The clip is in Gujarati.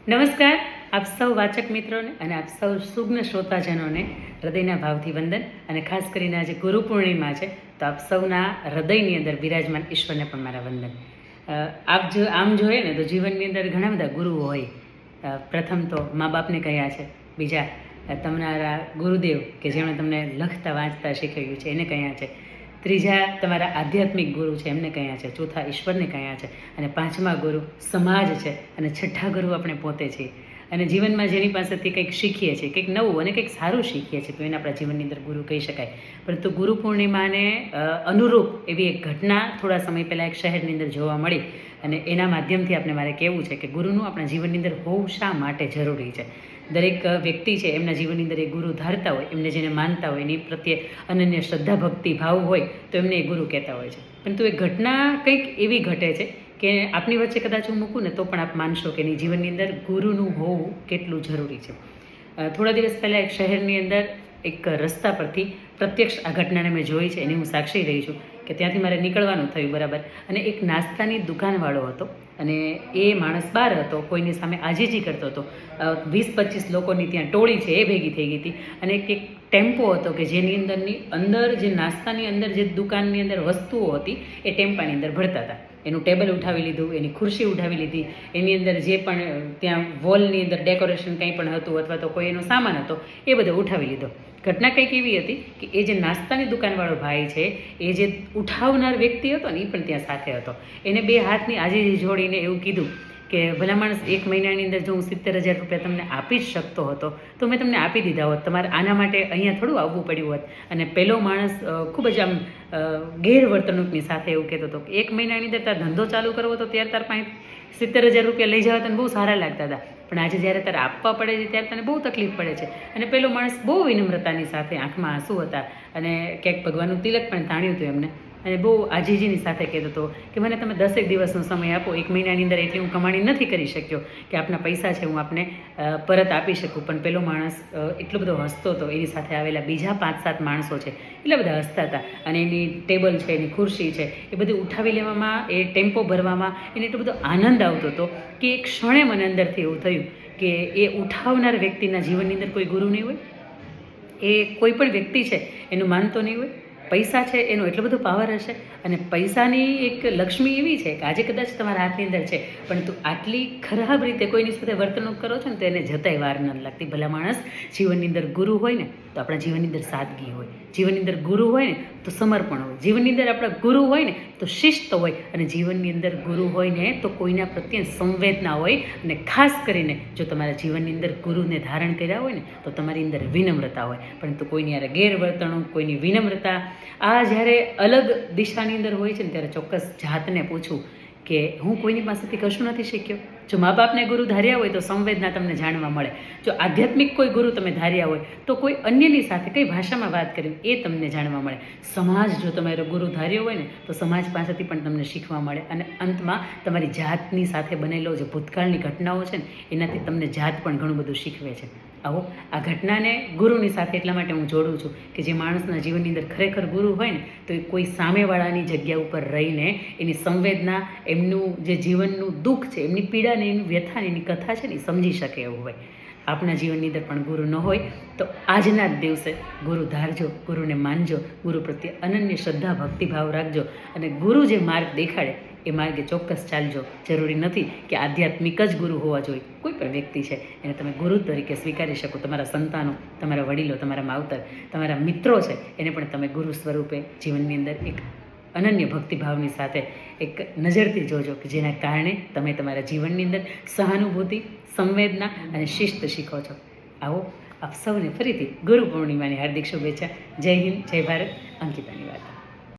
નમસ્કાર આપ સૌ વાચક મિત્રોને અને આપ સૌ સુગ્ન શ્રોતાજનોને હૃદયના ભાવથી વંદન. અને ખાસ કરીને આજે ગુરુ પૂર્ણિમા છે, તો આપ સૌના હૃદયની અંદર બિરાજમાન ઈશ્વરને પણ મારા વંદન. આમ જોઈએ ને તો જીવનની અંદર ઘણા બધા ગુરુઓ હોય. પ્રથમ તો મા બાપને કહ્યા છે, બીજા તમારા ગુરુદેવ કે જેમણે તમને લખતા વાંચતા શીખવ્યું છે એને કહ્યા છે, ત્રીજા તમારા આધ્યાત્મિક ગુરુ છે એમને કહ્યા છે, ચોથા ઈશ્વરને કહ્યા છે, અને પાંચમા ગુરુ સમાજ છે, અને છઠ્ઠા ગુરુ આપણે પોતે છીએ. અને જીવનમાં જેની પાસેથી કંઈક શીખીએ છીએ, કંઈક નવું અને કંઈક સારું શીખીએ છીએ, તો એને આપણા જીવનની અંદર ગુરુ કહી શકાય. પરંતુ ગુરુ પૂર્ણિમાને અનુરૂપ એવી એક ઘટના થોડા સમય પહેલાં એક શહેરની અંદર જોવા મળી, અને એના માધ્યમથી આપણે મારે કહેવું છે કે ગુરુનું આપણા જીવનની અંદર હોવું શા માટે જરૂરી છે. દરેક વ્યક્તિ છે એમના જીવનની અંદર એ ગુરુ ધારતા હોય, એમને જેને માનતા હોય, એની પ્રત્યે અનન્ય શ્રદ્ધા ભક્તિ ભાવ હોય તો એમને એ ગુરુ કહેતા હોય છે. પરંતુ એ ઘટના કંઈક એવી ઘટે છે કે આપની વચ્ચે કદાચ હું મૂકું ને તો પણ આપ માનશો કે એની જીવનની અંદર ગુરુનું હોવું કેટલું જરૂરી છે. થોડા દિવસ પહેલાં એક શહેરની અંદર એક રસ્તા પરથી પ્રત્યક્ષ આ ઘટનાને મેં જોઈ છે, એની હું સાક્ષી રહી છું કે ત્યાંથી મારે નીકળવાનું થયું બરાબર, અને એક નાસ્તાની દુકાનવાળો હતો, અને એ માણસ બહાર હતો, કોઈની સામે આજીજી કરતો હતો. 20-25 લોકોની ત્યાં ટોળી છે એ ભેગી થઈ ગઈ હતી, અને એક ટેમ્પો હતો કે જેની અંદર જે નાસ્તાની અંદર જે દુકાનની અંદર વસ્તુઓ હતી એ ટેમ્પાની અંદર ભરતા હતા. એનું ટેબલ ઉઠાવી લીધું, એની ખુરશી ઉઠાવી લીધી, એની અંદર જે પણ ત્યાં વોલની અંદર ડેકોરેશન કંઈ પણ હતું અથવા તો કોઈ એનો સામાન હતો એ બધો ઉઠાવી લીધો. ઘટના કંઈક એવી હતી કે એ જે નાસ્તાની દુકાનવાળો ભાઈ છે, એ જે ઉઠાવનાર વ્યક્તિ હતો ને એ પણ ત્યાં સાથે હતો. એને 2 હાથની આજીજી જોડીને એવું કીધું કે ભલા માણસ, 1 મહિનાની અંદર જો હું 70,000 રૂપિયા તમને આપી જ શકતો હતો તો મેં તમને આપી દીધા હોત, તમારે આના માટે અહીંયા થોડું આવવું પડ્યું હોત. અને પેલો માણસ ખૂબ જ આમ ગેરવર્તણૂકની સાથે એવું કહેતો હતો કે 1 મહિનાની અંદર તાર ધંધો ચાલુ કરવો હતો ત્યારે તાર પાસે 70,000 રૂપિયા લઈ જવા તને બહુ સારા લાગતા હતા, પણ આજે જ્યારે તારે આપવા પડે છે ત્યારે તને બહુ તકલીફ પડે છે. અને પેલો માણસ બહુ વિનમ્રતાની સાથે, આંખમાં આંસુ હતા, અને ક્યાંક ભગવાનનું તિલક પણ તાણ્યું હતું એમને, અને બહુ આજીજીની સાથે કહેતો હતો કે મને તમે 10 દિવસનો સમય આપો, 1 મહિનાની અંદર એટલી હું કમાણી નથી કરી શક્યો કે આપના પૈસા છે હું આપને પરત આપી શકું. પણ પેલો માણસ એટલો બધો હસતો હતો, એની સાથે આવેલા બીજા 5-7 માણસો છે એટલા બધા હસતા હતા, અને એની ટેબલ છે, એની ખુરશી છે, એ બધી ઉઠાવી લેવામાં, એ ટેમ્પો ભરવામાં એને એટલો બધો આનંદ આવતો હતો કે એક ક્ષણે મને અંદરથી એવું થયું કે એ ઉઠાવનાર વ્યક્તિના જીવનની અંદર કોઈ ગુરુ નહીં હોય, એ કોઈ પણ વ્યક્તિ છે એનું માનતો નહીં હોય. પૈસા છે એનો એટલો બધો પાવર હશે, અને પૈસાની એક લક્ષ્મી એવી છે કે આજે કદાચ તમારા હાથની અંદર છે, પરંતુ આટલી ખરાબ રીતે કોઈની સાથે વર્તણૂક કરો છો ને તો એને જતાય વાર ન લાગતી. ભલા માણસ, જીવનની અંદર ગુરુ હોય ને તો આપણા જીવનની અંદર સાદગી હોય, જીવનની અંદર ગુરુ હોય ને તો સમર્પણ હોય, જીવનની અંદર આપણા ગુરુ હોય ને તો શિસ્ત હોય, અને જીવનની અંદર ગુરુ હોય ને તો કોઈના પ્રત્યે સંવેદના હોય. અને ખાસ કરીને જો તમારા જીવનની અંદર ગુરુને ધારણ કર્યા હોય ને તો તમારી અંદર વિનમ્રતા હોય. પરંતુ કોઈની યારે ગેરવર્તણૂક, કોઈની વિનમ્રતા, આ જ્યારે અલગ દિશાની અંદર હોય છે ને ત્યારે ચોક્કસ જાતને પૂછવું કે હું કોઈની પાસેથી કશું નથી શીખ્યો. જો મા બાપને ગુરુ ધાર્યા હોય તો સંવેદના તમને જાણવા મળે. જો આધ્યાત્મિક કોઈ ગુરુ તમે ધાર્યા હોય તો કોઈ અન્યની સાથે કઈ ભાષામાં વાત કરવી એ તમને જાણવા મળે. સમાજ જો તમારો ગુરુ ધાર્યો હોય ને તો સમાજ પાસેથી પણ તમને શીખવા મળે, અને અંતમાં તમારી જાતની સાથે બનેલો જે ભૂતકાળની ઘટનાઓ છે ને એનાથી તમને જાત પણ ઘણું બધું શીખવે છે. આવો આ ઘટનાને ગુરુની સાથે એટલા માટે હું જોડું છું કે જે માણસના જીવનની અંદર ખરેખર ગુરુ હોય ને તો એ કોઈ સામેવાળાની જગ્યા ઉપર રહીને એની સંવેદના, એમનું જે જીવનનું દુઃખ છે, એમની પીડાને, એની વ્યથાને, એની કથા છે ને એ સમજી શકે એવું હોય. આપણા જીવનની અંદર પણ ગુરુ ન હોય તો આજના જ દિવસે ગુરુ ધારજો, ગુરુને માનજો, ગુરુ પ્રત્યે અનન્ય શ્રદ્ધા ભક્તિભાવ રાખજો, અને ગુરુ જે માર્ગ દેખાડે એ માર્ગે ચોક્કસ ચાલજો. જરૂરી નથી કે આધ્યાત્મિક જ ગુરુ હોવા જોઈએ. કોઈ પણ વ્યક્તિ છે એને તમે ગુરુ તરીકે સ્વીકારી શકો. તમારા સંતાનો, તમારા વડીલો, તમારા માવતર, તમારા મિત્રો છે એને પણ તમે ગુરુ સ્વરૂપે જીવનની અંદર એક અનન્ય ભક્તિભાવની સાથે એક નજરથી જોજો કે જેના કારણે તમે તમારા જીવનની અંદર સહાનુભૂતિ, સંવેદના અને શિસ્ત શીખો છો. આવો આપ સૌને ફરીથી ગુરુ પૂર્ણિમાની હાર્દિક શુભેચ્છા. જય હિન્દ, જય ભારત. અંકિતાની વાત.